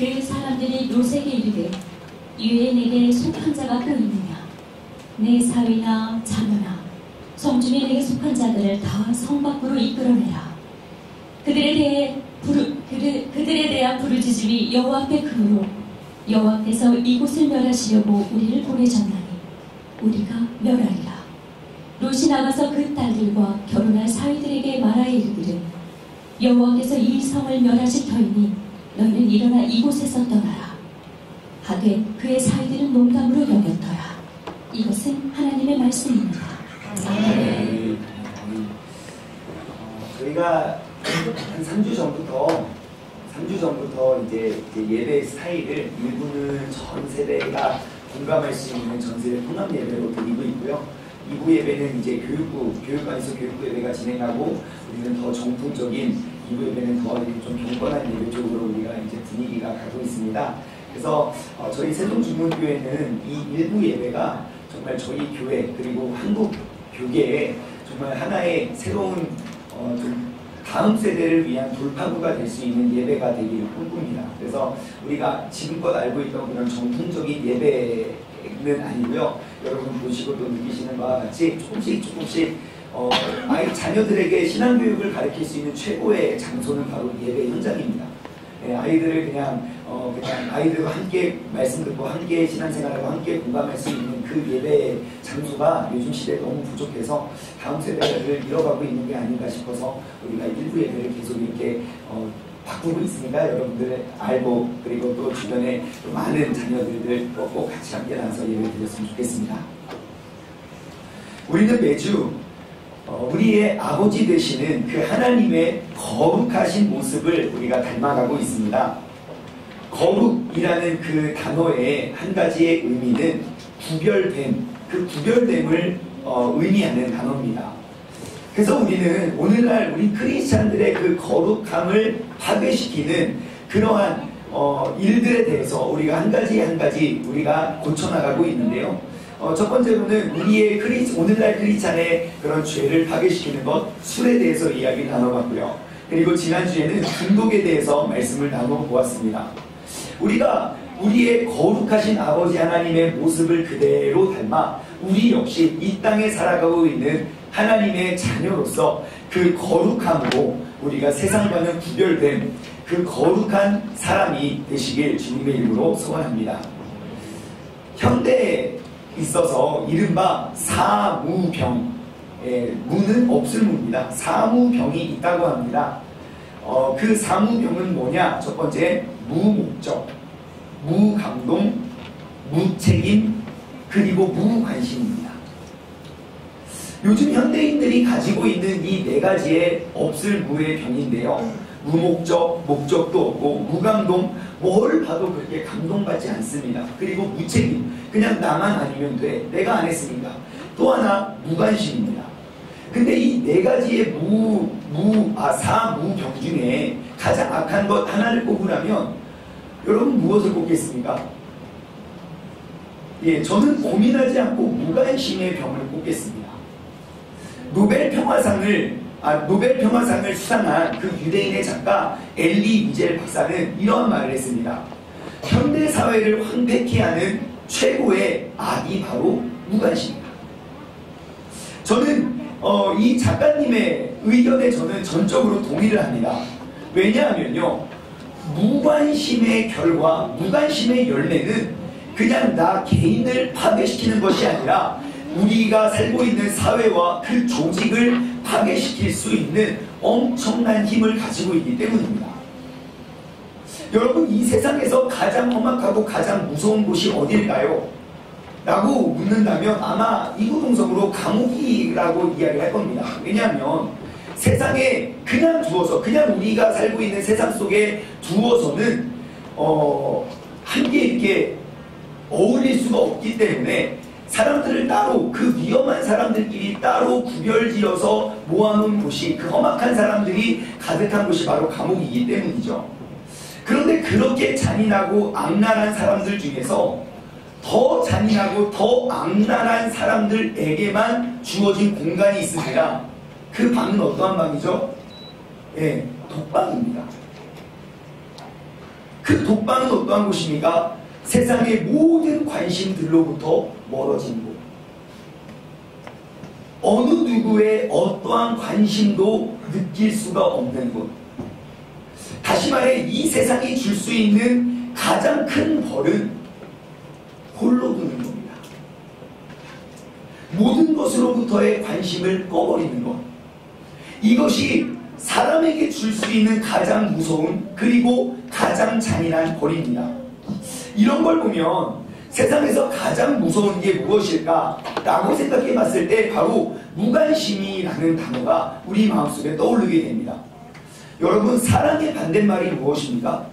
그 사람들이 롯에게 이르되 이외에 내게 속한 자가 또 있느냐? 내 사위나 자녀나 성중에 내게 속한 자들을 다 성 밖으로 이끌어내라. 그들에 대한 부르짖음이 여호와 앞에 크므로 여호와께서 이곳을 멸하시려고 우리를 보내셨나니 우리가 멸하리라. 롯이 나가서 그 딸들과 결혼할 사위들에게 말하여 이르기를 여호와께서 이 성을 멸하실 터이니 너희는 일어나 이곳에서 떠나라. 하되 그의 사위들은 농담으로 여겼더라. 이것은 하나님의 말씀입니다. 아멘. 저희가 한 3주 전부터 이제 예배 스타일을 일부는 전 세대가 공감할 수 있는 전세대 통합 예배로 드리고 있고요. 2부 예배는 이제 교육관에서 교육부 예배가 진행하고 우리는 더 정통적인 2부 예배는 더 좀 경건한 예배 쪽으로 우리가 이제 분위기가 가고 있습니다. 그래서 저희 세종중문교회는 이 1부 예배가 정말 저희 교회 그리고 한국 교계에 정말 하나의 새로운 좀 다음 세대를 위한 돌파구가 될 수 있는 예배가 되기를 꿈꿉니다. 그래서 우리가 지금껏 알고 있던 그런 정통적인 예배는 아니고요. 여러분 보시고 또 느끼시는 바와 같이 조금씩 아이 자녀들에게 신앙교육을 가르칠 수 있는 최고의 장소는 바로 예배 현장입니다. 아이들을 그냥 아이들과 함께 말씀 듣고 함께 신앙생활하고 함께 공감할 수 있는 그 예배 장소가 요즘 시대에 너무 부족해서 다음 세대를 잃어가고 있는 게 아닌가 싶어서 우리가 일부 예배를 계속 이렇게 바꾸고 있으니까 여러분들 알고 그리고 또 주변에 또 많은 자녀들을 꼭 같이 함께 나와서 예배 드렸으면 좋겠습니다. 우리는 매주 우리의 아버지 되시는 그 하나님의 거룩하신 모습을 우리가 닮아가고 있습니다. 거룩이라는 그 단어의 한 가지의 의미는 구별됨, 그 구별됨을 의미하는 단어입니다. 그래서 우리는 오늘날 우리 크리스찬들의 그 거룩함을 파괴시키는 그러한 일들에 대해서 우리가 한 가지 우리가 고쳐나가고 있는데요. 첫 번째로는 우리의 오늘날 크리스찬의 그런 죄를 파괴시키는 것, 술에 대해서 이야기를 나눠봤고요. 그리고 지난주에는 중독에 대해서 말씀을 나눠보았습니다. 우리가 우리의 거룩하신 아버지 하나님의 모습을 그대로 닮아 우리 역시 이 땅에 살아가고 있는 하나님의 자녀로서 그 거룩함으로 우리가 세상과는 구별된 그 거룩한 사람이 되시길 주님의 이름으로 소원합니다. 현대에 있어서 이른바 사무병, 무는 없을 무입니다. 사무병이 있다고 합니다. 그 사무병은 뭐냐? 첫 번째, 무목적, 무감동, 무책임, 그리고 무관심입니다. 요즘 현대인들이 가지고 있는 이 네 가지의 없을 무의 병인데요. 무목적, 목적도 없고 무감동, 뭘 봐도 그렇게 감동받지 않습니다. 그리고 무책임, 그냥 나만 아니면 돼, 내가 안 했으니까. 또 하나 무관심입니다. 근데 이 네 가지의 사무병 중에 가장 악한 것 하나를 꼽으라면 여러분 무엇을 꼽겠습니까? 저는 고민하지 않고 무관심의 병을 꼽겠습니다. 노벨 평화상을 수상한 그 유대인의 작가 엘리 위젤 박사는 이러한 말을 했습니다. 현대 사회를 황폐케 하는 최고의 악이 바로 무관심입니다. 저는 이 작가님의 의견에 저는 전적으로 동의를 합니다. 왜냐하면요, 무관심의 결과, 무관심의 열매는 그냥 나 개인을 파괴시키는 것이 아니라 우리가 살고 있는 사회와 그 조직을 파괴시킬 수 있는 엄청난 힘을 가지고 있기 때문입니다. 여러분, 이 세상에서 가장 험악하고 가장 무서운 곳이 어딜까요? 라고 묻는다면 아마 이구동성으로 감옥이라고 이야기할 겁니다. 왜냐하면 세상에 그냥 두어서, 그냥 우리가 살고 있는 세상 속에 두어서는 함께 이렇게 어울릴 수가 없기 때문에 사람들을 따로, 그 위험한 사람들끼리 따로 구별지어서 모아놓은 곳이, 그 험악한 사람들이 가득한 곳이 바로 감옥이기 때문이죠. 그런데 그렇게 잔인하고 악랄한 사람들 중에서 더 잔인하고 더 악랄한 사람들에게만 주어진 공간이 있습니다. 그 방은 어떠한 방이죠? 독방입니다. 그 그 독방은 어떠한 곳입니까? 세상의 모든 관심들로부터 멀어진 곳. 어느 누구의 어떠한 관심도 느낄 수가 없는 곳. 다시 말해 이 세상이 줄 수 있는 가장 큰 벌은 홀로 두는 겁니다. 모든 것으로부터의 관심을 꺼버리는 것. 이것이 사람에게 줄 수 있는 가장 무서운 그리고 가장 잔인한 벌입니다. 이런 걸 보면 세상에서 가장 무서운 게 무엇일까? 라고 생각해 봤을 때 바로 무관심이라는 단어가 우리 마음속에 떠오르게 됩니다. 여러분, 사랑의 반대말이 무엇입니까?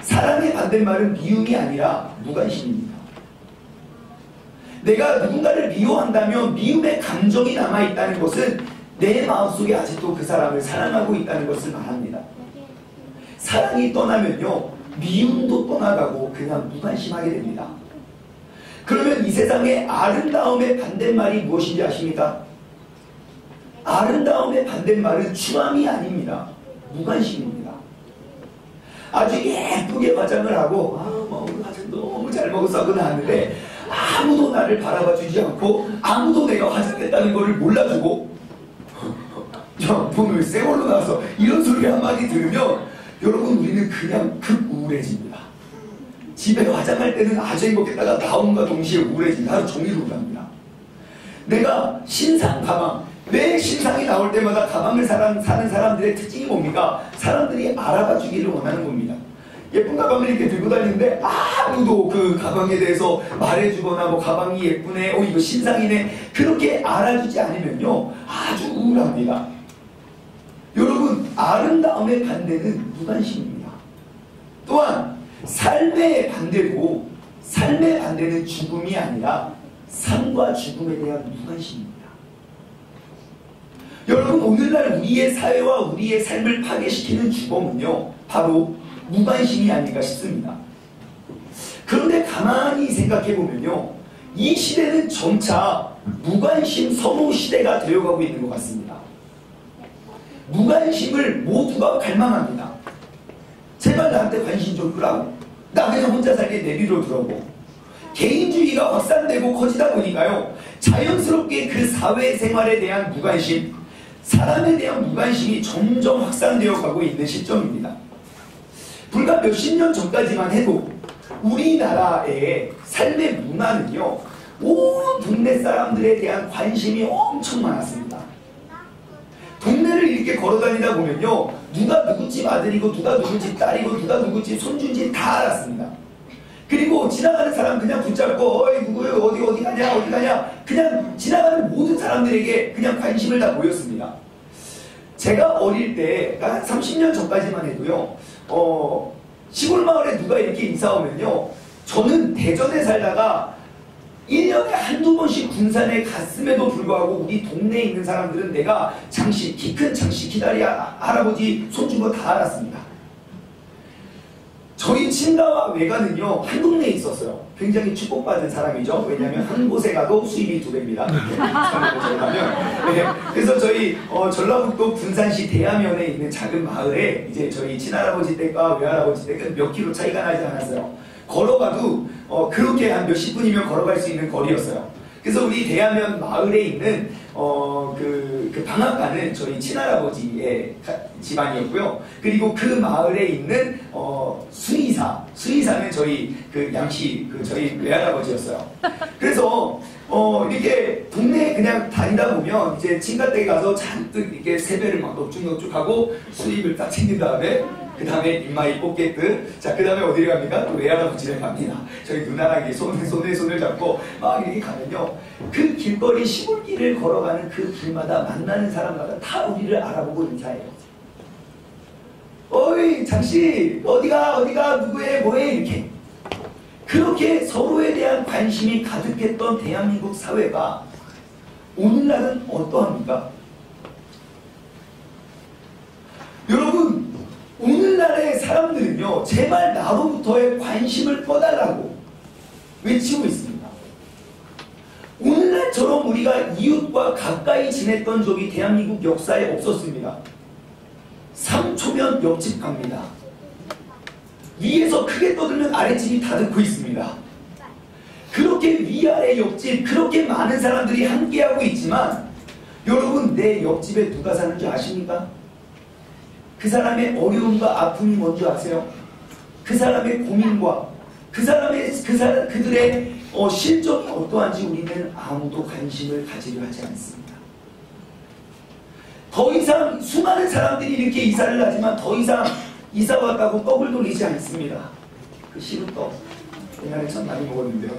사랑의 반대말은 미움이 아니라 무관심입니다. 내가 누군가를 미워한다면 미움의 감정이 남아있다는 것은 내 마음속에 아직도 그 사람을 사랑하고 있다는 것을 말합니다. 사랑이 떠나면요, 미움도 떠나가고 그냥 무관심하게 됩니다. 그러면 이 세상의 아름다움의 반대말이 무엇인지 아십니까? 아름다움의 반대말은 추함이 아닙니다. 무관심입니다. 아주 예쁘게 화장을 하고 화장 너무 잘 먹어서 하고 나왔는데 아무도 나를 바라봐 주지 않고 아무도 내가 화장했다는 것을 몰라주고 오늘 세월로 나와서 이런 소리 한마디 들으면 여러분, 우리는 그냥 우울해집니다. 집에 화장할 때는 아주 행복했다가 나옴과 동시에 우울해집니다. 하루 종일 우울합니다. 내가 신상 가방, 내 신상이 나올 때마다 가방을 사는 사람들의 특징이 뭡니까? 사람들이 알아봐 주기를 원하는 겁니다. 예쁜 가방을 이렇게 들고 다니는데 아무도 그 가방에 대해서 말해주거나 뭐 가방이 예쁘네, 이거 신상이네, 그렇게 알아주지 않으면요 아주 우울합니다. 여러분, 아름다움의 반대는 무관심입니다. 또한 삶의 반대고, 삶의 반대는 죽음이 아니라 삶과 죽음에 대한 무관심입니다. 여러분, 오늘날 우리의 사회와 우리의 삶을 파괴시키는 주범은요 바로 무관심이 아닌가 싶습니다. 그런데 가만히 생각해보면요, 이 시대는 점차 무관심 선호 시대가 되어가고 있는 것 같습니다. 무관심을 모두가 갈망합니다. 제발 나한테 관심 좀 끄라고, 나 그냥 혼자 살게 내비로 두라고. 개인주의가 확산되고 커지다 보니까요, 자연스럽게 그 사회생활에 대한 무관심, 사람에 대한 무관심이 점점 확산되어 가고 있는 시점입니다. 불과 몇십 년 전까지만 해도 우리나라의 삶의 문화는요, 온 동네 사람들에 대한 관심이 엄청 많았습니다. 동네를 이렇게 걸어다니다 보면요, 누가 누구 집 아들이고 누가 누구 집 딸이고 누가 누구 집 손주인지 다 알았습니다. 그리고 지나가는 사람 그냥 붙잡고 어이 누구요, 어디 가냐, 그냥 지나가는 모든 사람들에게 그냥 관심을 다 보였습니다. 제가 어릴 때, 한 30년 전까지만 해도요, 시골 마을에 누가 이렇게 이사 오면요, 저는 대전에 살다가 1년에 한두 번씩 군산에 갔음에도 불구하고 우리 동네에 있는 사람들은 내가 장씨, 키 큰 장씨, 기다리 할아버지, 손주고 다 알았습니다. 저희 친가와 외가는요, 한 동네에 있었어요. 굉장히 축복받은 사람이죠. 왜냐하면 한 곳에 가도 수입이 2배입니다. 네. 그래서 저희 전라북도 군산시 대하면에 있는 작은 마을에 이제 저희 친할아버지 댁과 외할아버지 댁은 몇 킬로 차이가 나지 않았어요. 걸어가도 그렇게 한 몇십 분이면 걸어갈 수 있는 거리였어요. 그래서 우리 대하면 마을에 있는 그 방앗간은 저희 친할아버지의 집안이었고요. 그리고 그 마을에 있는 수의사는 저희 그 양씨, 저희 외할아버지였어요. 그래서 이렇게 동네에 그냥 다니다 보면 이제 친가댁에 가서 잔뜩 이렇게 세배를 막 넙죽넙죽하고 수입을 딱 챙긴 다음에 그 다음에 입마이 뽑겠듯, 자, 그 다음에 어디를 갑니까? 또 외할아버지를 갑니다. 저희 누나랑 손을 잡고 막 이렇게 가면요, 그 길거리 시골길을 걸어가는 그 길마다 만나는 사람마다 다 우리를 알아보고 인사해요. 어이 장씨, 어디가 누구해 뭐해, 이렇게. 그렇게 서로에 대한 관심이 가득했던 대한민국 사회가 오늘날은 어떠합니까? 여러분, 오늘날의 사람들은요, 제발 나로부터의 관심을 꺼달라고 외치고 있습니다. 오늘날처럼 우리가 이웃과 가까이 지냈던 적이 대한민국 역사에 없었습니다. 3초면 옆집 갑니다. 위에서 크게 떠들면 아랫집이 다 듣고 있습니다. 그렇게 위아래 옆집 그렇게 많은 사람들이 함께하고 있지만 여러분 내 옆집에 누가 사는 줄 아십니까? 그 사람의 어려움과 아픔이 뭔지 아세요? 그 사람의 고민과 그들의 실정이 어떠한지 우리는 아무도 관심을 가지려 하지 않습니다. 더 이상 수많은 사람들이 이렇게 이사를 하지만 더 이상 이사 왔다고 떡을 돌리지 않습니다. 그 시루떡 옛날에 참 많이 먹었는데요.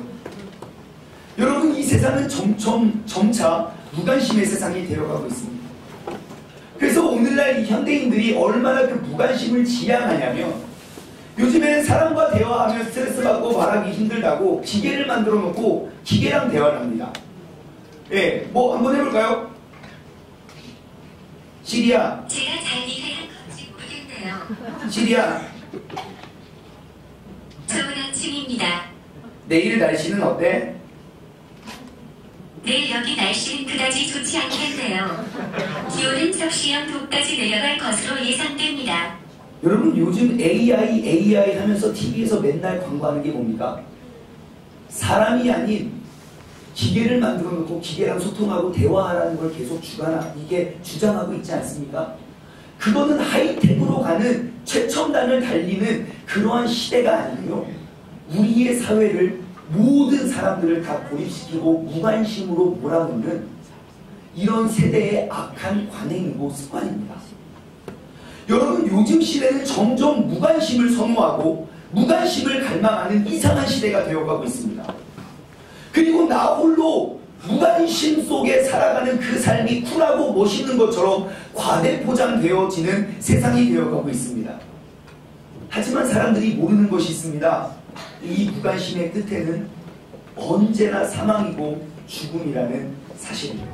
여러분 이 세상은 점차 무관심의 세상이 되어가고 있습니다. 그래서 오늘날 이 현대인들이 얼마나 그 무관심을 지향하냐면 요즘에는 사람과 대화하면 스트레스 받고 말하기 힘들다고 기계를 만들어 놓고 기계랑 대화를 합니다. 예, 뭐 한번 해볼까요? 시리야. 제가 잘 이해한 건지 모르겠네요. 시리야. 좋은 아침입니다. 내일 날씨는 어때? 내일 여기 날씨는 그다지 좋지 않겠네요. 기온은 적시형 도까지 내려갈 것으로 예상됩니다. 여러분 요즘 AI 하면서 TV에서 맨날 광고하는 게 뭡니까? 사람이 아닌 기계를 만들어 놓고 기계랑 소통하고 대화하라는 걸 계속 주장하고 있지 않습니까? 그거는 하이텍으로 가는 최첨단을 달리는 그러한 시대가 아니고요. 우리의 사회를 모든 사람들을 다 고립시키고 무관심으로 몰아넣는 이런 세대의 악한 관행이고 습관입니다. 여러분 요즘 시대는 점점 무관심을 선호하고 무관심을 갈망하는 이상한 시대가 되어가고 있습니다. 그리고 나 홀로 무관심 속에 살아가는 그 삶이 쿨하고 멋있는 것처럼 과대포장되어지는 세상이 되어가고 있습니다. 하지만 사람들이 모르는 것이 있습니다. 이 무관심의 끝에는 언제나 사망이고 죽음이라는 사실입니다.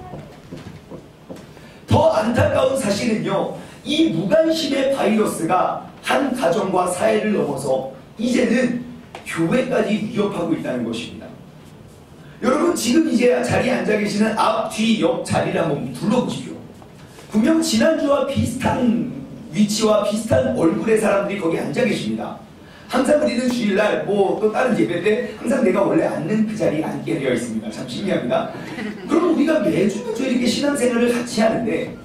더 안타까운 사실은요, 이 무관심의 바이러스가 한 가정과 사회를 넘어서 이제는 교회까지 위협하고 있다는 것입니다. 여러분 지금 이제 자리에 앉아 계시는 앞, 뒤, 옆 자리를 한번 둘러보십시오. 분명 지난주와 비슷한 위치와 비슷한 얼굴의 사람들이 거기 앉아 계십니다. 항상 우리는 주일날 또 다른 예배 때 항상 내가 원래 앉는 그 자리에 앉게 되어 있습니다. 참 신기합니다. 그럼 우리가 매주 이렇게 신앙생활을 같이 하는데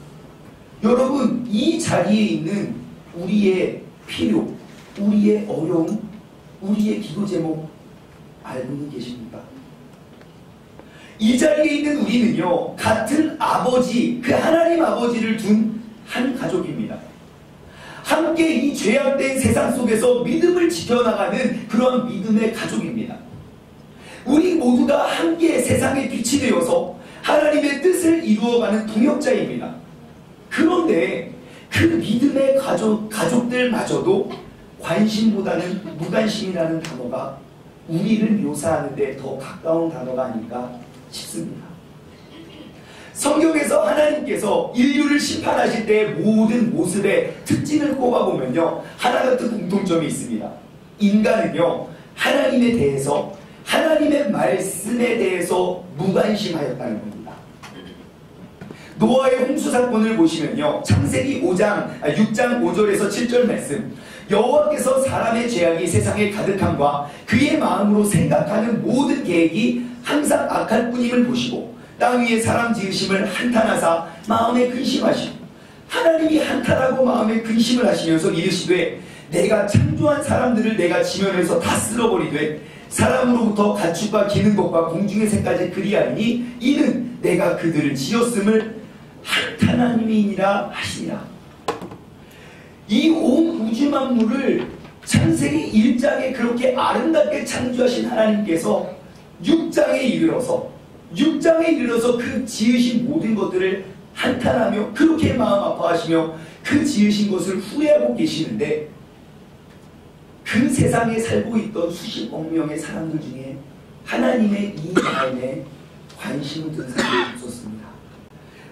여러분 이 자리에 있는 우리의 필요, 우리의 어려움, 우리의 기도 제목 알고는 계십니까? 이 자리에 있는 우리는요 같은 아버지, 그 하나님 아버지를 둔 한 가족입니다. 함께 이 죄악된 세상 속에서 믿음을 지켜나가는 그런 믿음의 가족입니다. 우리 모두가 함께 세상의 빛이 되어서 하나님의 뜻을 이루어가는 동역자입니다. 그런데 그 믿음의 가족들마저도 관심보다는 무관심이라는 단어가 우리를 묘사하는 데 더 가까운 단어가 아닐까 싶습니다. 성경에서 하나님께서 인류를 심판하실 때의 모든 모습의 특징을 꼽아보면요 하나 같은 공통점이 있습니다. 인간은요 하나님에 대해서, 하나님의 말씀에 대해서 무관심하였다는 겁니다. 노아의 홍수 사건을 보시면요 창세기 6장 5절에서 7절 말씀, 여호와께서 사람의 죄악이 세상에 가득함과 그의 마음으로 생각하는 모든 계획이 항상 악할 뿐임을 보시고 땅 위에 사람 지으심을 한탄하사 마음에 근심하시고, 하나님이 한탄하고 마음에 근심을 하시면서 이르시되 내가 창조한 사람들을 내가 지면에서 다 쓸어버리되 사람으로부터 가축과 기는 것과 공중의 새까지 그리하리니 이는 내가 그들을 지었음을 한탄함이니라 하시니라. 이 온 우주 만물을 창세기 1장에 그렇게 아름답게 창조하신 하나님께서 6장에 이르러서 그 지으신 모든 것들을 한탄하며 그렇게 마음 아파하시며 그 지으신 것을 후회하고 계시는데, 그 세상에 살고 있던 수십억 명의 사람들 중에 하나님의 이 마음에 관심을 둔 사람이 없었습니다.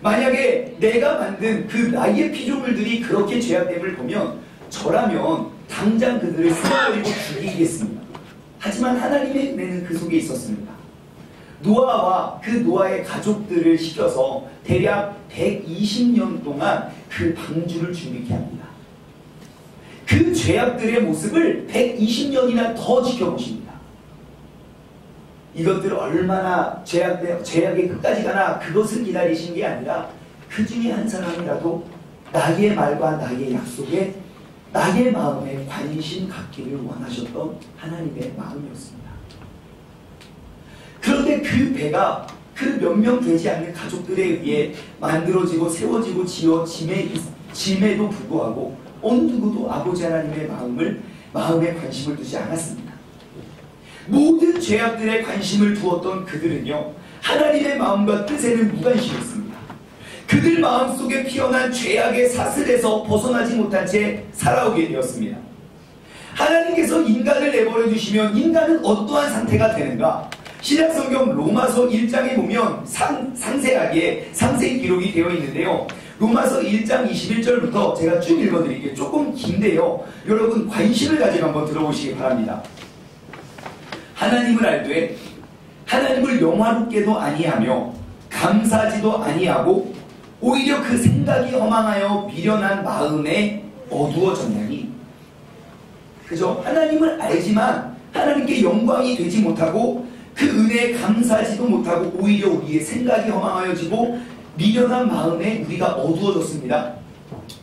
만약에 내가 만든 그 나의 피조물들이 그렇게 죄악됨을 보면 저라면 당장 그들을 쓸어버리고 죽이겠습니다. 하지만 하나님의 은혜는 그 속에 있었습니다. 노아와 그 노아의 가족들을 시켜서 대략 120년 동안 그 방주를 준비케 합니다. 그 그 죄악들의 모습을 120년이나 더 지켜보십니다. 이것들을 얼마나 죄악의 끝까지 가나 그것을 기다리신 게 아니라 그 중에 한 사람이라도 나의 말과 나의 약속에 나의 마음에 관심 갖기를 원하셨던 하나님의 마음이었습니다. 그런데 그 배가 그 몇 명 되지 않는 가족들에 의해 만들어지고 세워지고 지어짐에도 불구하고 어느 누구도 아버지 하나님의 마음에 관심을 두지 않았습니다. 모든 죄악들에 관심을 두었던 그들은요, 하나님의 마음과 뜻에는 무관심했습니다. 그들 마음속에 피어난 죄악의 사슬에서 벗어나지 못한 채 살아오게 되었습니다. 하나님께서 인간을 내버려 두시면 인간은 어떠한 상태가 되는가? 신약성경 로마서 1장에 보면 상세히 기록이 되어 있는데요. 로마서 1장 21절부터 제가 쭉 읽어드릴게요. 조금 긴데요. 여러분 관심을 가지고 한번 들어보시기 바랍니다. 하나님을 알되 하나님을 영화롭게도 아니하며 감사하지도 아니하고 오히려 그 생각이 허망하여 미련한 마음에 어두워졌나니. 그죠? 하나님을 알지만 하나님께 영광이 되지 못하고 그 은혜에 감사하지도 못하고 오히려 우리의 생각이 허망하여지고 미련한 마음에 우리가 어두워졌습니다.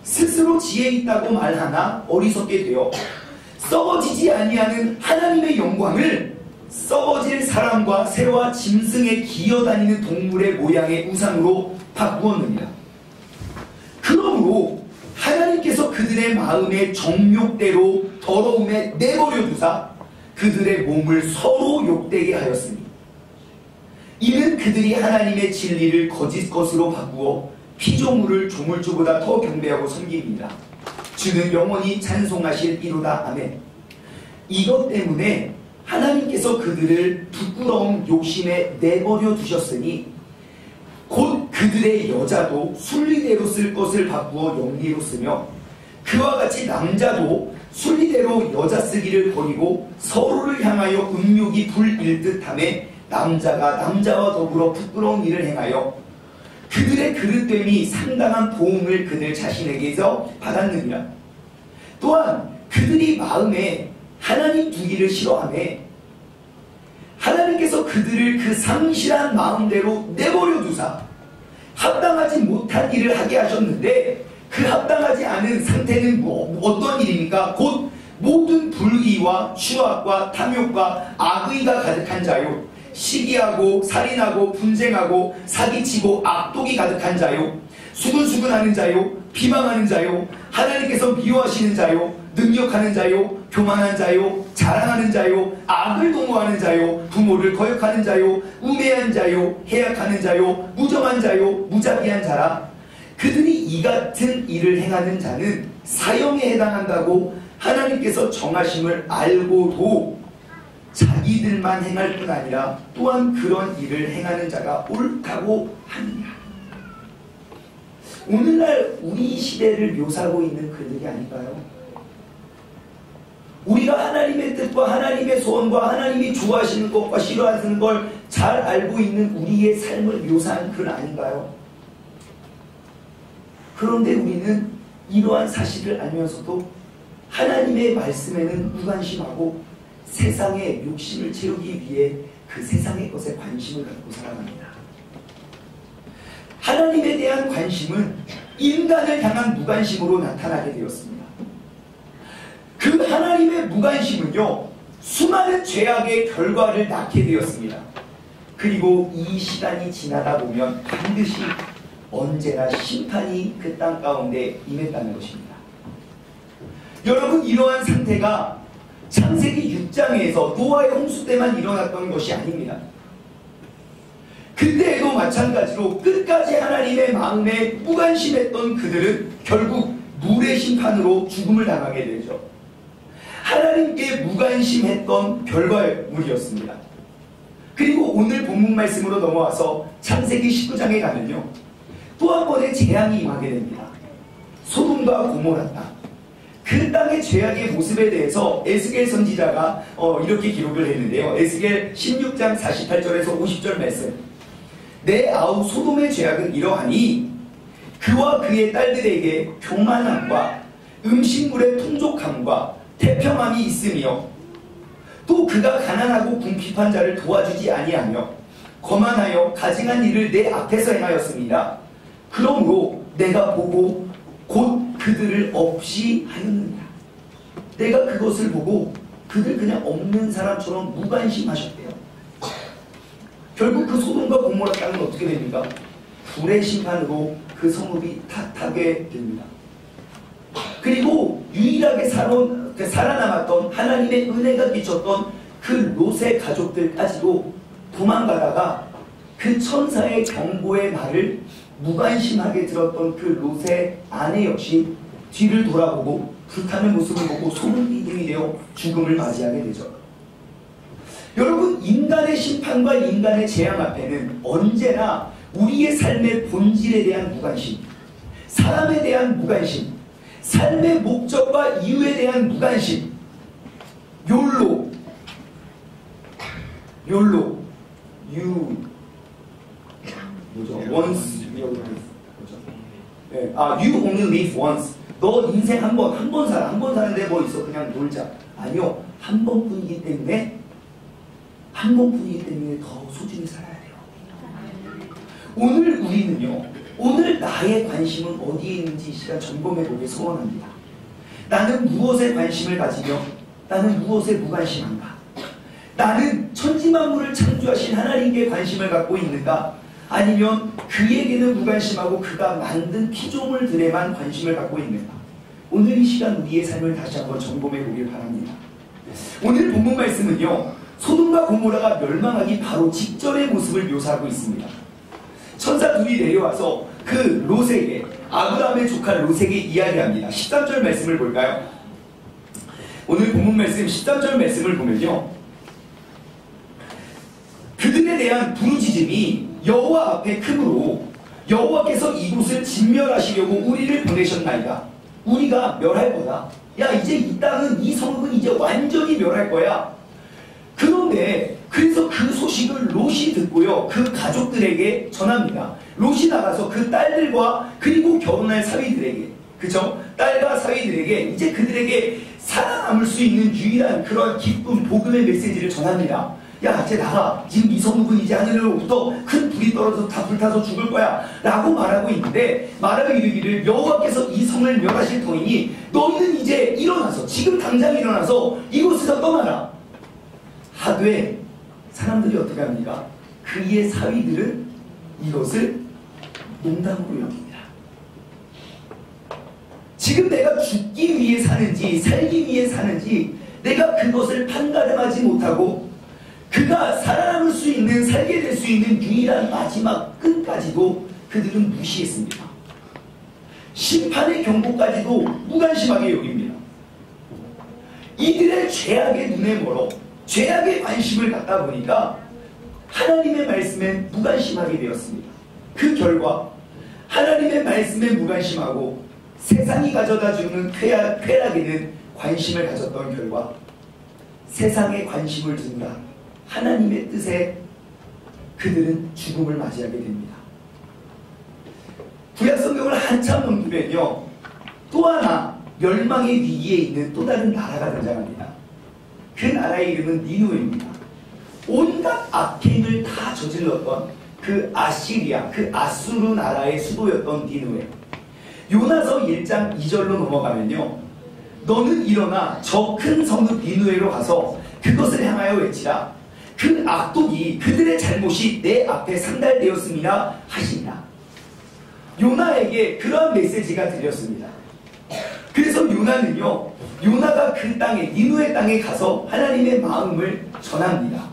스스로 지혜 있다고 말하나 어리석게 되어 썩어지지 아니하는 하나님의 영광을 썩어질 사람과 새와 짐승에 기어다니는 동물의 모양의 우상으로 바꾸었느니라. 그러므로 하나님께서 그들의 마음의 정욕대로 더러움에 내버려 두사 그들의 몸을 서로 욕되게 하였으니 이는 그들이 하나님의 진리를 거짓 것으로 바꾸어 피조물을 조물주보다 더 경배하고 섬깁니다. 주는 영원히 찬송하실 이로다. 아멘. 이것 때문에 하나님께서 그들을 부끄러운 욕심에 내버려 두셨으니 곧 그들의 여자도 순리대로 쓸 것을 바꾸어 영리로 쓰며 그와 같이 남자도 순리대로 여자 쓰기를 버리고 서로를 향하여 음욕이 불일듯하며 남자가 남자와 더불어 부끄러운 일을 행하여 그들의 그릇됨이 상당한 보응을 그들 자신에게서 받았느니라. 또한 그들이 마음에 하나님 두기를 싫어하며 하나님께서 그들을 그 상실한 마음대로 내버려 두사 합당하지 못한 일을 하게 하셨는데 그 합당하지 않은 상태는 어떤 일입니까? 곧 모든 불의와 추악과 탐욕과 악의가 가득한 자요, 시기하고 살인하고 분쟁하고 사기치고 악독이 가득한 자요, 수근수근하는 자요, 비방하는 자요, 하나님께서 미워하시는 자요, 능력하는 자요, 교만한 자요, 자랑하는 자요, 악을 도모하는 자요, 부모를 거역하는 자요, 우매한 자요, 해악하는 자요, 무정한 자요, 무자비한 자라. 그들이 이 같은 일을 행하는 자는 사형에 해당한다고 하나님께서 정하심을 알고도 자기들만 행할 뿐 아니라 또한 그런 일을 행하는 자가 옳다고 하느냐. 오늘날 우리 시대를 묘사하고 있는 글들이 아닌가요? 우리가 하나님의 뜻과 하나님의 소원과 하나님이 좋아하시는 것과 싫어하시는 걸 잘 알고 있는 우리의 삶을 묘사한 글 아닌가요? 그런데 우리는 이러한 사실을 알면서도 하나님의 말씀에는 무관심하고 세상의 욕심을 채우기 위해 그 세상의 것에 관심을 갖고 살아갑니다. 하나님에 대한 관심은 인간을 향한 무관심으로 나타나게 되었습니다. 그 하나님의 무관심은요, 수많은 죄악의 결과를 낳게 되었습니다. 그리고 이 시간이 지나다 보면 반드시 언제나 심판이 그 땅 가운데 임했다는 것입니다. 여러분, 이러한 상태가 창세기 6장에서 노아의 홍수 때만 일어났던 것이 아닙니다. 그때에도 마찬가지로 끝까지 하나님의 마음에 무관심했던 그들은 결국 물의 심판으로 죽음을 당하게 되죠. 하나님께 무관심했던 결과물이었습니다. 그리고 오늘 본문 말씀으로 넘어와서 창세기 19장에 가면요, 또 한 번의 재앙이 임하게 됩니다. 소돔과 고모라 땅. 그 땅의 죄악의 모습에 대해서 에스겔 선지자가 이렇게 기록을 했는데요. 에스겔 16장 48절에서 50절 말씀. 내 아우 소돔의 죄악은 이러하니 그와 그의 딸들에게 교만함과 음식물의 풍족함과 태평함이 있으며 또 그가 가난하고 궁핍한 자를 도와주지 아니하며 거만하여 가증한 일을 내 앞에서 행하였습니다. 그러므로 내가 보고 곧 그들을 없이 하였느니라. 내가 그것을 보고 그들 그냥 없는 사람처럼 무관심하셨대요. 결국 그 소돔과 고모라 땅은 어떻게 됩니까? 불의 심판으로 그 성읍이 타게 됩니다. 그리고 유일하게 살아남았던 하나님의 은혜가 끼쳤던 그 롯의 가족들까지도 도망가다가 그 천사의 경고의 말을 무관심하게 들었던 그 롯의 아내 역시 뒤를 돌아보고 불타는 모습을 보고 소름끼림이 되어 죽음을 맞이하게 되죠. 여러분, 인간의 심판과 인간의 재앙 앞에는 언제나 우리의 삶의 본질에 대한 무관심, 사람에 대한 무관심, 삶의 목적과 이유에 대한 무관심, 욜로, once, you only live once. 너 인생 한 번 사는데 뭐 있어? 그냥 놀자. 아니요, 한 번뿐이기 때문에 더 소중히 살아야 돼요. 오늘 우리는요, 오늘 나의 관심은 어디에 있는지 이 시간 점검해 보길 소원합니다. 나는 무엇에 관심을 가지며 나는 무엇에 무관심한가? 나는 천지만물을 창조하신 하나님께 관심을 갖고 있는가? 아니면 그에게는 무관심하고 그가 만든 피조물들에만 관심을 갖고 있는가? 오늘 이 시간 우리의 삶을 다시 한번 점검해 보길 바랍니다. 오늘 본문 말씀은요, 소돔과 고모라가 멸망하기 바로 직전의 모습을 묘사하고 있습니다. 천사 둘이 내려와서 그 롯에게, 아브라함의 조카 롯에게 이야기합니다. 13절 말씀을 볼까요? 오늘 본문 말씀 13절 말씀을 보면요, 그들에 대한 부르짖음이 여호와 앞에 크므로 여호와께서 이곳을 진멸하시려고 우리를 보내셨나이다. 우리가 멸할 거다. 야, 이제 이 땅은, 이 성읍은 이제 완전히 멸할 거야. 그런데 그래서 그 소식을 롯이 듣고요, 그 가족들에게 전합니다. 롯이 나가서 그 딸들과 그리고 결혼할 사위들에게, 그죠? 딸과 사위들에게 이제 그들에게 살아남을 수 있는 유일한 그런 기쁨, 복음의 메시지를 전합니다. 야, 이제 나가. 지금 이 성읍은 이제 하늘로부터 큰 불이 떨어져서 다 불타서 죽을 거야 라고 말하고 있는데, 말하고 이르기를 여호와께서 이 성을 멸하실 터이니 너희는 이제 일어나서, 지금 당장 일어나서 이곳에서 떠나라 하되, 사람들이 어떻게 합니까? 그의 사위들은 이것을 농담으로 여깁니다. 지금 내가 죽기 위해 사는지 살기 위해 사는지 내가 그것을 판가름하지 못하고 그가 살아남을 수 있는, 살게 될 수 있는 유일한 마지막 끝까지도 그들은 무시했습니다. 심판의 경고까지도 무관심하게 여깁니다. 이들의 죄악의 눈에 멀어 죄악에 관심을 갖다 보니까 하나님의 말씀에 무관심하게 되었습니다. 그 결과 하나님의 말씀에 무관심하고 세상이 가져다주는 쾌락에는 관심을 가졌던 결과 세상에 관심을 둔다 하나님의 뜻에 그들은 죽음을 맞이하게 됩니다. 구약성경을 한참 넘기면요, 또 하나 멸망의 위기에 있는 또 다른 나라가 등장합니다. 그 나라의 이름은 니누에입니다. 온갖 악행을 다 저질렀던 그 아시리아, 그 아수르 나라의 수도였던 니누에. 요나서 1장 2절로 넘어가면요, 너는 일어나 저 큰 성읍 니누에로 가서 그것을 향하여 외치라. 그 악독이 그들의 잘못이 내 앞에 상달되었습니다 하시니라. 요나에게 그러한 메시지가 들렸습니다. 그래서 요나는요, 요나가 그 땅에, 니누의 땅에 가서 하나님의 마음을 전합니다.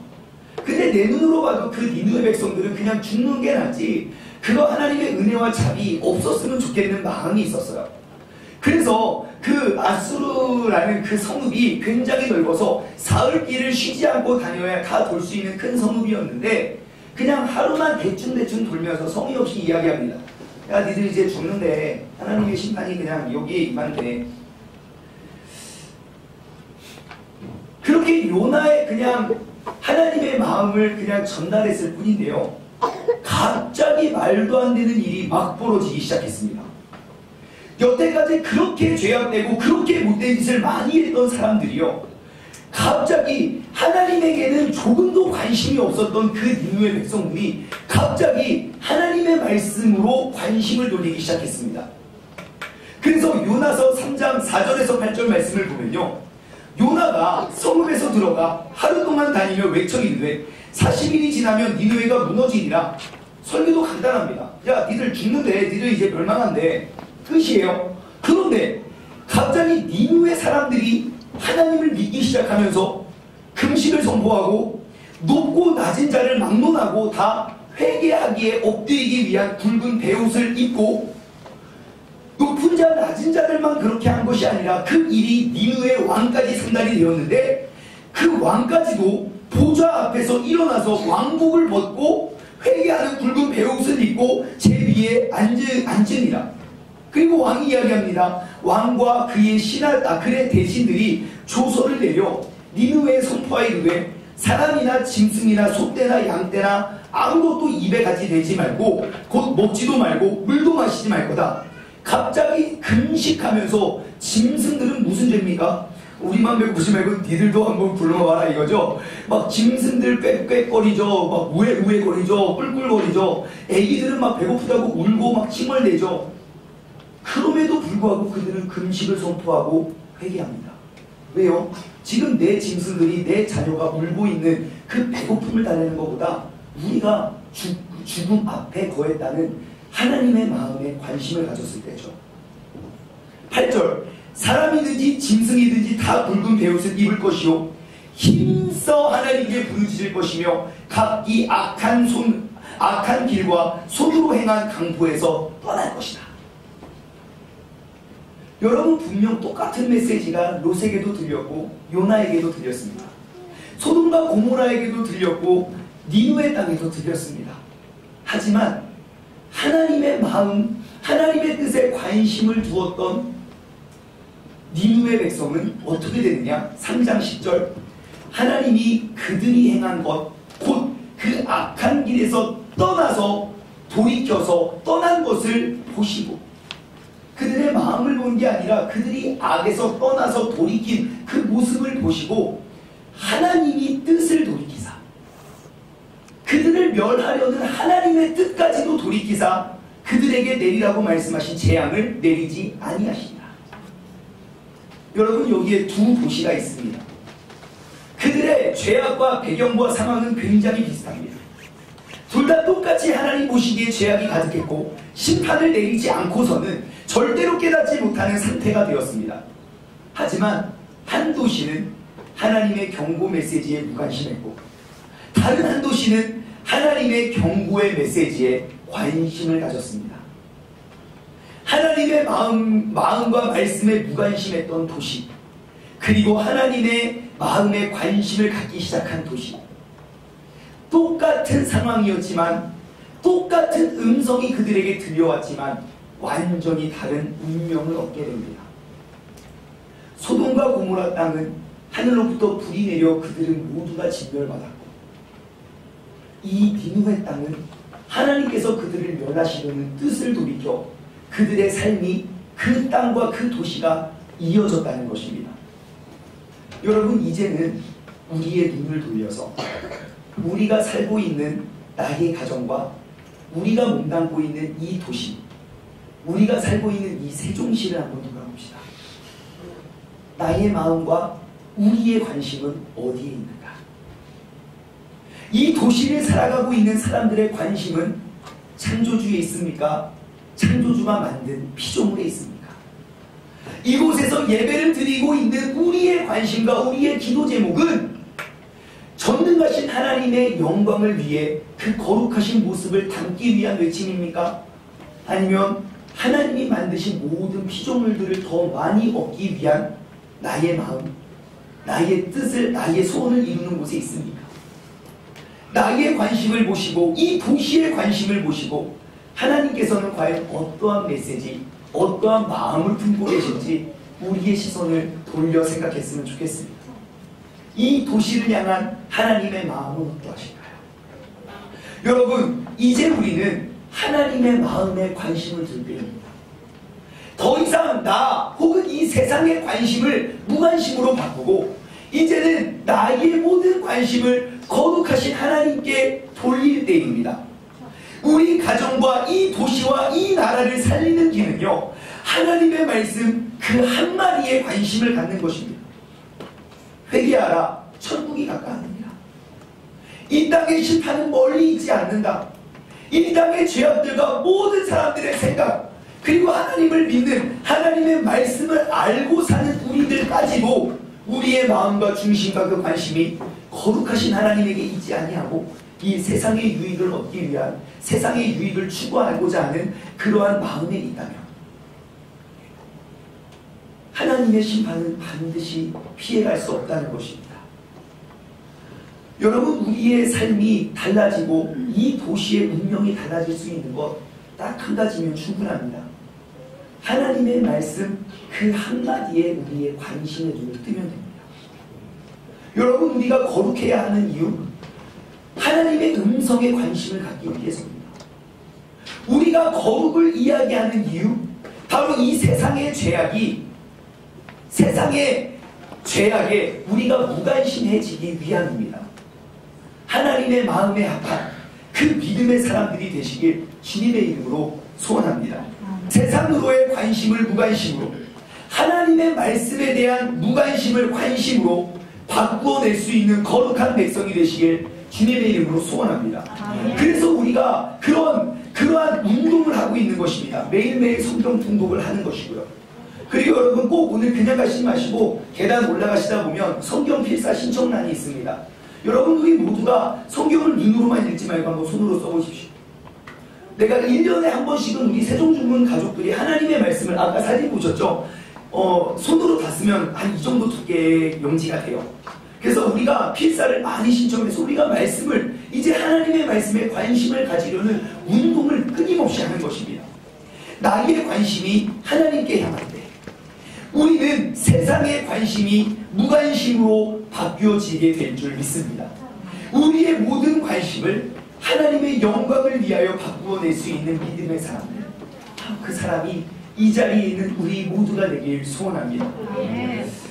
근데 내 눈으로 봐도 그 니누의 백성들은 그냥 죽는 게 낫지, 그거 하나님의 은혜와 자비 없었으면 좋겠는 마음이 있었어요. 그래서 그 아수르라는 그 성읍이 굉장히 넓어서 사흘길을 쉬지 않고 다녀야 다 돌 수 있는 큰 성읍이었는데, 그냥 하루만 대충 돌면서 성의 없이 이야기합니다. 야, 니들 이제 죽는데 하나님의 심판이 그냥 여기에 임한데. 그렇게 요나의 그냥 하나님의 마음을 그냥 전달했을 뿐인데요, 갑자기 말도 안 되는 일이 막 벌어지기 시작했습니다. 여태까지 그렇게 죄악되고 그렇게 못된 짓을 많이 했던 사람들이요, 갑자기 하나님에게는 조금도 관심이 없었던 그 니느웨 백성들이 갑자기 하나님의 말씀으로 관심을 돌리기 시작했습니다. 그래서 요나서 3장 4절에서 8절 말씀을 보면요, 요나가 성읍에서 들어가 하루 동안 다니며 외쳐 이르되 40일이 지나면 니느웨가 무너지리라. 설교도 간단합니다. 야, 니들 죽는데, 니들 이제 멸망한데, 끝이에요. 그런데 갑자기 니느웨 사람들이 하나님을 믿기 시작하면서 금식을 선포하고 높고 낮은 자를 막론하고 다 회개하기에 엎드리기 위한 굵은 베옷을 입고, 높은 자 낮은 자들만 그렇게 한 것이 아니라 그 일이 니느웨 왕까지 상달이 되었는데, 그 왕까지도 보좌 앞에서 일어나서 왕복을 벗고 회개하는 굵은 베옷을 입고 제 위에 앉으니라. 그리고 왕이 이야기합니다. 왕과 그의 그의 대신들이 조서를 내려 니느웨에 선포하이르되 사람이나 짐승이나 소떼나 양떼나 아무것도 입에 같이 대지 말고 곧 먹지도 말고 물도 마시지 말 거다. 갑자기 금식하면서, 짐승들은 무슨 죄입니까? 우리만 보지 말고 니들도 한번 불러와라 이거죠. 막 짐승들 꽥꽥거리죠. 막 우에우에거리죠. 꿀꿀거리죠. 애기들은 막 배고프다고 울고 막 칭얼대죠. 그럼에도 불구하고 그들은 금식을 선포하고 회개합니다. 왜요? 지금 내 짐승들이, 내 자녀가 울고 있는 그 배고픔을 달래는 것보다 우리가 죽음 앞에 거했다는 하나님의 마음에 관심을 가졌을 때죠. 8절, 사람이든지 짐승이든지 다 굵은 베옷을 입을 것이요 힘써 하나님께 부르짖을 것이며 각기 악한 길과 손으로 행한 강포에서 떠날 것이다. 여러분, 분명 똑같은 메시지가 롯에게도 들렸고 요나에게도 들렸습니다. 소돔과 고모라에게도 들렸고 니느웨 땅에도 들렸습니다. 하지만 하나님의 마음, 하나님의 뜻에 관심을 두었던 니느웨 백성은 어떻게 되느냐? 3장 10절, 하나님이 그들이 행한 것, 곧 그 악한 길에서 떠나서 돌이켜서 떠난 것을 보시고, 그들의 마음을 본 게 아니라 그들이 악에서 떠나서 돌이킨 그 모습을 보시고 하나님이 뜻을 돌이키사, 그들을 멸하려는 하나님의 뜻까지도 돌이키사 그들에게 내리라고 말씀하신 재앙을 내리지 아니하시니라. 여러분, 여기에 두 도시가 있습니다. 그들의 죄악과 배경과 상황은 굉장히 비슷합니다. 둘 다 똑같이 하나님 보시기에 죄악이 가득했고 심판을 내리지 않고서는 절대로 깨닫지 못하는 상태가 되었습니다. 하지만 한 도시는 하나님의 경고 메시지에 무관심했고 다른 한 도시는 하나님의 경고의 메시지에 관심을 가졌습니다. 하나님의 마음과 말씀에 무관심했던 도시, 그리고 하나님의 마음에 관심을 갖기 시작한 도시, 똑같은 상황이었지만 똑같은 음성이 그들에게 들려왔지만 완전히 다른 운명을 얻게 됩니다. 소돔과 고모라 땅은 하늘로부터 불이 내려 그들은 모두 다 진멸받았고, 이 니느웨 땅은 하나님께서 그들을 멸하시려는 뜻을 돌이켜 그들의 삶이 그 땅과 그 도시가 이어졌다는 것입니다. 여러분, 이제는 우리의 눈을 돌려서 우리가 살고 있는 나의 가정과 우리가 몸담고 있는 이 도시, 우리가 살고 있는 이 세종시를 한번 돌아봅시다. 나의 마음과 우리의 관심은 어디에 있는가? 이 도시를 살아가고 있는 사람들의 관심은 창조주에 있습니까? 창조주가 만든 피조물에 있습니까? 이곳에서 예배를 드리고 있는 우리의 관심과 우리의 기도 제목은 전능하신 하나님의 영광을 위해 그 거룩하신 모습을 담기 위한 외침입니까? 아니면 하나님이 만드신 모든 피조물들을 더 많이 얻기 위한 나의 마음, 나의 뜻을, 나의 소원을 이루는 곳에 있습니까? 나의 관심을 보시고 이 도시의 관심을 보시고 하나님께서는 과연 어떠한 메시지, 어떠한 마음을 품고 계신지 우리의 시선을 돌려 생각했으면 좋겠습니다. 이 도시를 향한 하나님의 마음은 어떠하신가요? 여러분, 이제 우리는 하나님의 마음에 관심을 둘 때입니다. 더 이상 나 혹은 이 세상의 관심을 무관심으로 바꾸고 이제는 나의 모든 관심을 거룩하신 하나님께 돌릴 때입니다. 우리 가정과 이 도시와 이 나라를 살리는 길은요, 하나님의 말씀 그 한마디에 관심을 갖는 것입니다. 회개하라, 천국이 가까우니라. 이 땅의 심판은 멀리 있지 않는다. 이 땅의 죄악들과 모든 사람들의 생각, 그리고 하나님을 믿는 하나님의 말씀을 알고 사는 우리들까지도 우리의 마음과 중심과 그 관심이 거룩하신 하나님에게 있지 아니하고 이 세상의 유익을 얻기 위한, 세상의 유익을 추구하고자 하는 그러한 마음에 있다면 하나님의 심판은 반드시 피해갈 수 없다는 것입니다. 여러분, 우리의 삶이 달라지고 이 도시의 운명이 달라질 수 있는 것 딱 한 가지면 충분합니다. 하나님의 말씀 그 한마디에 우리의 관심의 눈을 뜨면 됩니다. 여러분, 우리가 거룩해야 하는 이유, 하나님의 음성에 관심을 갖기 위해서입니다. 우리가 거룩을 이야기하는 이유, 바로 이 세상의 죄악에 우리가 무관심해지기 위함입니다. 하나님의 마음에 합한 그 믿음의 사람들이 되시길 주님의 이름으로 소원합니다. 세상으로의 관심을 무관심으로, 하나님의 말씀에 대한 무관심을 관심으로 바꾸어낼 수 있는 거룩한 백성이 되시길 주님의 이름으로 소원합니다. 그래서 우리가 그러한 운동을 하고 있는 것입니다. 매일매일 성경 통독을 하는 것이고요. 그리고 여러분, 꼭 오늘 그냥 가시지 마시고 계단 올라가시다 보면 성경 필사 신청란이 있습니다. 여러분, 우리 모두가 성경을 눈으로만 읽지 말고 한번 손으로 써보십시오. 내가 1년에 한 번씩은 우리 세종중문 가족들이 하나님의 말씀을, 아까 사진 보셨죠? 손으로 다 쓰면 한 이 정도 두께의 용지가 돼요. 그래서 우리가 필사를 많이 신청해서 우리가 말씀을, 이제 하나님의 말씀에 관심을 가지려는 운동을 끊임없이 하는 것입니다. 나의 관심이 하나님께 향할 때 우리는 세상의 관심이 무관심으로 바뀌어지게 될 줄 믿습니다. 우리의 모든 관심을 하나님의 영광을 위하여 바꾸어낼 수 있는 믿음의 사람들, 그 사람이 이 자리에 있는 우리 모두가 되길 소원합니다.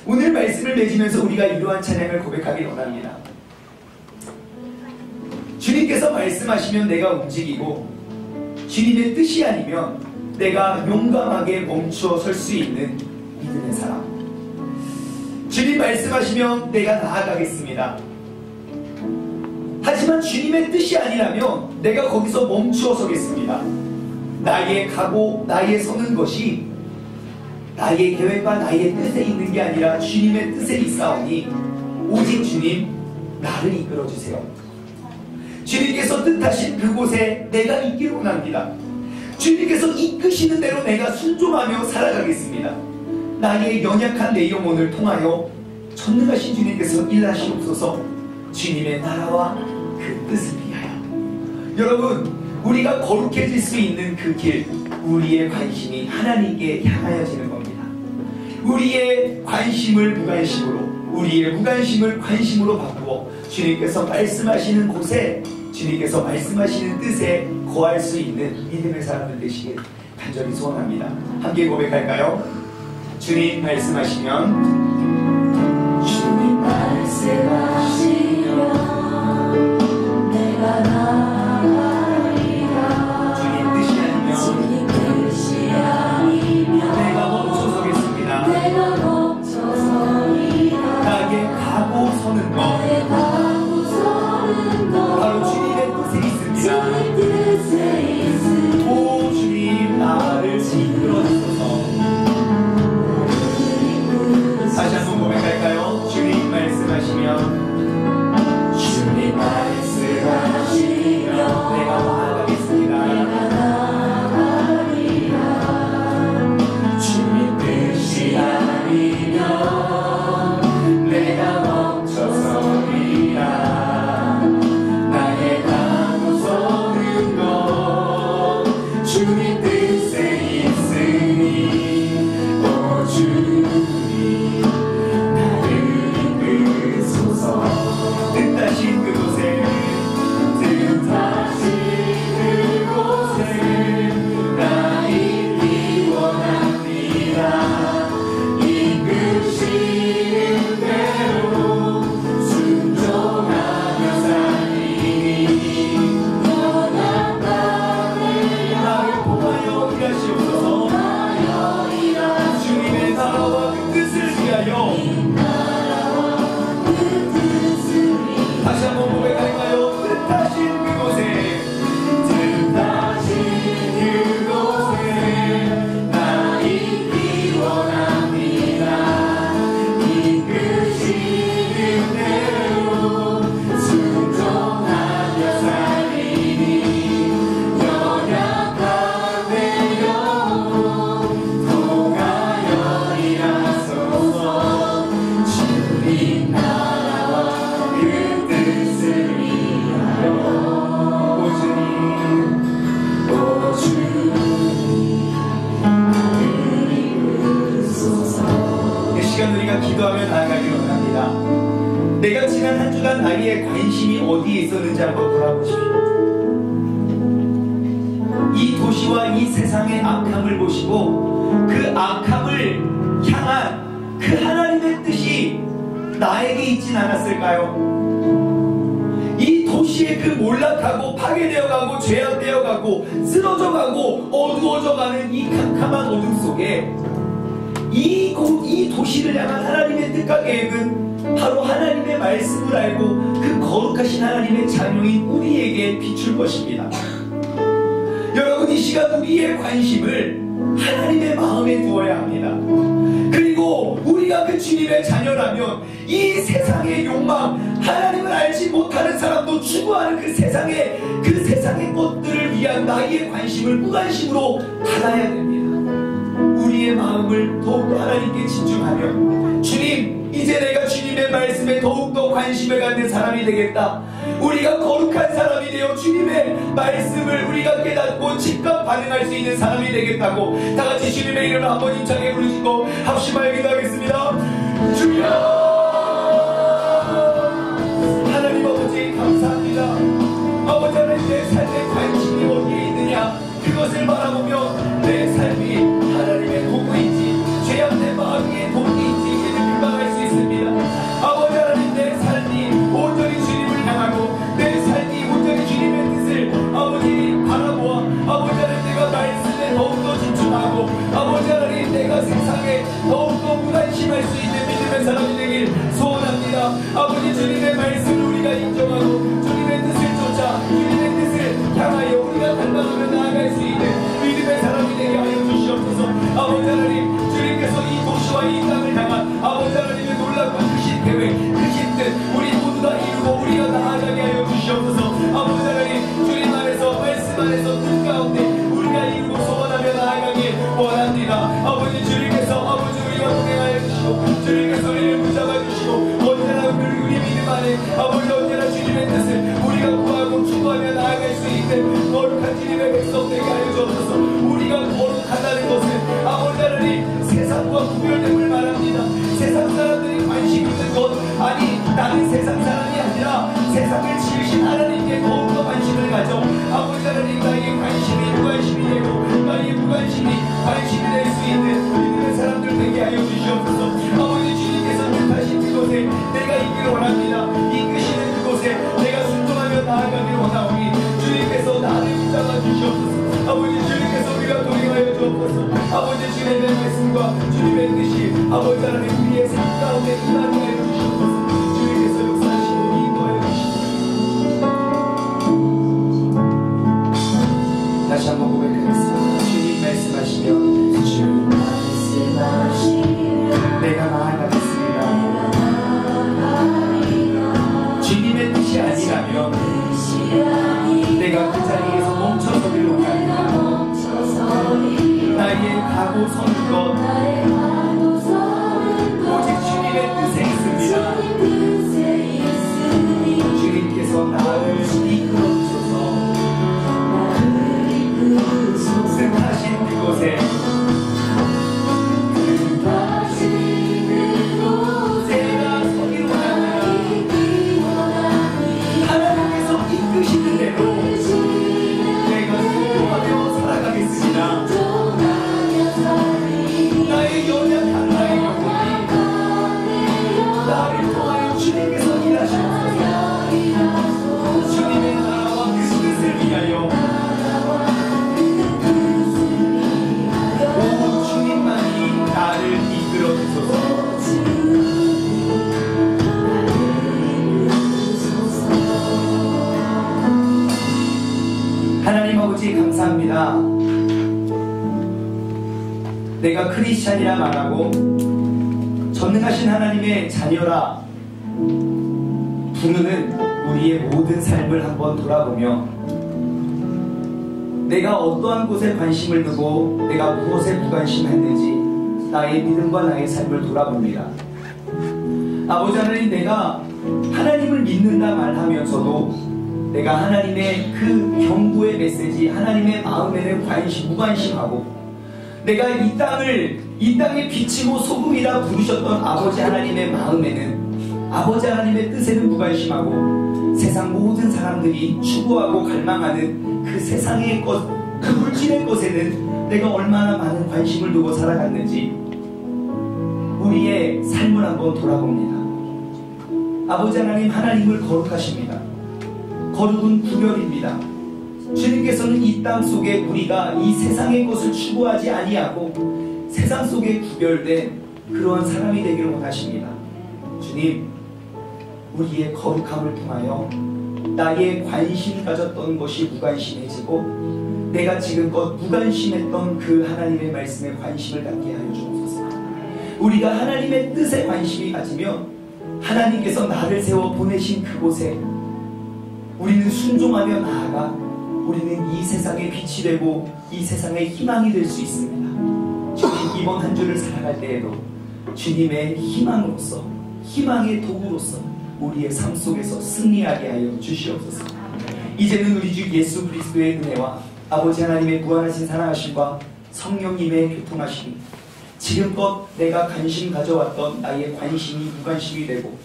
오늘 말씀을 맺으면서 우리가 이러한 찬양을 고백하기 원합니다. 주님께서 말씀하시면 내가 움직이고, 주님의 뜻이 아니면 내가 용감하게 멈추어 설 수 있는 믿음의 사람. 주님 말씀하시면 내가 나아가겠습니다. 하지만 주님의 뜻이 아니라면 내가 거기서 멈추어 서겠습니다. 나의 가고 나의 서는 것이 나의 계획과 나의 뜻에 있는 게 아니라 주님의 뜻에 있사오니 오직 주님 나를 이끌어주세요. 주님께서 뜻하신 그곳에 내가 있기를 원합니다. 주님께서 이끄시는 대로 내가 순종하며 살아가겠습니다. 나의 연약한 내 영혼을 통하여 전능하신 주님께서 일하시옵소서. 주님의 나라와 그 뜻을 위하여. 여러분, 우리가 거룩해질 수 있는 그 길, 우리의 관심이 하나님께 향하여지는 겁니다. 우리의 관심을 무관심으로, 우리의 무관심을 관심으로 바꾸어 주님께서 말씀하시는 곳에, 주님께서 말씀하시는 뜻에 거할 수 있는 믿음의 사람들 되시길 간절히 소원합니다. 함께 고백할까요? 주님 말씀하시면, 주님 말씀하시면 내가 나아가리라. 주님 뜻이 아니면, 주님 뜻이 아니면 내가 멈춰서겠습니다. 내가 멈춰서리라. 나에게 가고 서는 것, 나의 가고 서는 것 바로 주님의 뜻에 있습니다. 주님 뜻에 있으니 오 주님, 나를 이끌어주소서. 다시 한번 고백할까요? 주님 말씀하시면, 주님 말씀하시면 내가 나아가겠습니다. 내가 나아가리라. 주님 뜻이 아니면 내가 멈춰서리라. 나의 가고 서는 것, 주님 뜻에 있으니 오 주님 나를 이끄소서. 뜻하신 그곳에, 뜻하신 그곳에 나 있기 원합니다. 위하여. 다시 한번 고백할까요? 뜻하신 그곳에, 뜻하신 그곳에 나 있기 원합니다. 이끄시는 대로 순종하며 살리니 연약한 내 영혼 통하여 일하소서. 주님 나라와 그 뜻을 위하여. 오 주님, 오 주님 이끌소서. 이 시간 우리가 기도하며 나아가기 원합니다. 내가 지난 한 주간 나의 관심이 어디에 있었는지 한번 돌아보십시오. 이 도시와 이 세상의 악함을 보시고 그 악함을 향한 그 하나님의 뜻이 나에게 있진 않았을까요? 이 도시의 그 몰락하고 파괴되어가고 죄악되어가고 쓰러져가고 어두워져가는 이 캄캄한 어둠 속에 이 도시를 향한 하나님의 뜻과 계획은 바로 하나님의 말씀을 알고 그 거룩하신 하나님의 자녀인 우리에게 비출 것입니다. 여러분, 이 시간 우리의 관심을 하나님의 마음에 두어야 합니다. 그리고 우리가 그 주님의 자녀라면 이 세상의 욕망, 하나님을 알지 못하는 사람도 추구하는 그 세상의 것들을 위한 나의 관심을 무관심으로 받아야 됩니다. 우리의 마음을 더욱더 하나님께 집중하며, 주님, 이제 내가 주님의 말씀에 더욱더 관심을 갖는 사람이 되겠다. 우리가 거룩한 사람이 되어 주님의 말씀을 우리가 깨닫고 즉각 반응할 수 있는 사람이 되겠다고 다같이 주님의 이름을 한번 힘차게 부르시고 합심하여 기도하겠습니다. 주여, 하나님 아버지 감사합니다. 아버지 하나님, 내 삶의 관심이 어디에 있느냐, 그것을 바라보며 내 삶이 하나님의 도구인지 죄악 내 마음의 도구인지 이를 금방할 수 있습니다. 아버지 하나님, 내 삶이 온전히 주님을 향하고 내 삶이 온전히 주님의 뜻을 아버지 바라보아 아버지 하나님, 내가 말씀에 더욱더 집중하고 아버지 하나님, 내가 세상에 더욱더 무관심할 수 있는 믿음의 사람이 되길 소원합니다. 아버지, 주님의 말씀을 우리가 인정하고 주님의 뜻을 쫓아 주님의 뜻을 향하여 우리가 달려가며 나아갈 수 있는 믿음의 사람이 되게 하여 주시옵소서. 아버지 하나님, 주님께서 이 도시와 이 땅을 향한 아버지 하나님의 놀랍고 크신 계획, 크신 뜻 우리 모두 다 이루고 우리가 나아가게 하여 주시옵소서. 아버지 하나님, 주님 안에서 말씀 안에서 뜻 가운데 우리가 이루고 소원하며 나아가길 원합니다. 아버지, 주님께서 아버지 우리가 동행하여 주시고 주님께서 우리를 붙잡아 주시고 언제나 우리 믿음 안에 아버지 언제나 주님의 뜻을 우리가 구하고 추구하며 나아갈 수 있는 거룩한 주님의 백성 되게 하여 주옵소서. 우리가 거룩하다는 것은 아버지 하나님 세상과 구별됨을 말합니다. 세상 사람들이 관심 있는 것, 아니 나는 세상 사람이 아니라 세상을 지으신 하나님께 더욱더 관심을 가져 아버지 하나님, 나의 관심이 무관심이 되고 나의 무관심이 관심이 될 수 있는 믿음의 사람들 되게 하여 주시옵소서. 아버지, 주님께서 뜻하신 그곳에 내가 있기를 원합니다. 이끄시는 그곳에 내가 순종하며 나아가길 원하오니 주님께서 나를 붙잡아 주시옵소서. 아버지, 주님께서 우리가 동행하여 주옵소서. 아버지, 주님의 말씀과 주님의 뜻이 아버지 하나님 우리의 삶 가운데 임하게 하여 주시옵소서. 주님께서 역사하시고 인도하여 주시옵소서. 다시 한번 고백하겠습니다. 주님 말씀하시면 내가 나아가겠습니다. 주님의 뜻이 아니라면 내가 그 자리에서 멈춰서길 원합니다. 나의 가고 서는 것 오직 주님의 뜻에 아버지 감사합니다. 내가 크리스찬이라 말하고 전능하신 하나님의 자녀라 부르는 우리의 모든 삶을 한번 돌아보며 내가 어떠한 곳에 관심을 두고 내가 무엇에 무관심했는지 나의 믿음과 나의 삶을 돌아봅니다. 아버지 하나님, 내가 하나님을 믿는다 말하면서도 내가 하나님의 그 경고의 메시지, 하나님의 마음에는 무관심하고 내가 이 땅에 비치고 소금이라 부르셨던 아버지 하나님의 마음에는, 아버지 하나님의 뜻에는 무관심하고 세상 모든 사람들이 추구하고 갈망하는 그 세상의 것, 그 물질의 것에는 내가 얼마나 많은 관심을 두고 살아갔는지 우리의 삶을 한번 돌아봅니다. 아버지 하나님, 하나님을 거룩하십니다. 거룩은 구별입니다. 주님께서는 이 땅 속에 우리가 이 세상의 것을 추구하지 아니하고 세상 속에 구별된 그러한 사람이 되기를 원하십니다. 주님, 우리의 거룩함을 통하여 나의 관심 가졌던 것이 무관심해지고 내가 지금껏 무관심했던 그 하나님의 말씀에 관심을 갖게 하여 주옵소서. 우리가 하나님의 뜻에 관심이 가지며 하나님께서 나를 세워 보내신 그곳에 우리는 순종하며 나아가 우리는 이 세상의 빛이 되고 이 세상의 희망이 될 수 있습니다. 주님, 이번 한 주를 살아갈 때에도 주님의 희망으로서, 희망의 도구로서 우리의 삶 속에서 승리하게 하여 주시옵소서. 이제는 우리 주 예수 그리스도의 은혜와 아버지 하나님의 무한하신 사랑하심과 성령님의 교통하심이 지금껏 내가 관심 가져왔던 나의 관심이 무관심이 되고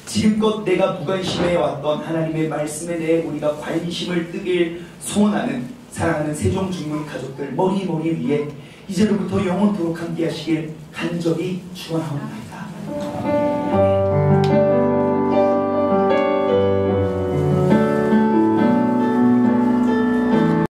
지금껏 내가 무관심해왔던 하나님의 말씀에 대해 우리가 관심을 뜨길 소원하는 사랑하는 세종중문 가족들 머리 위에 이제로부터 영원토록 함께 하시길 간절히 축원하옵나이다.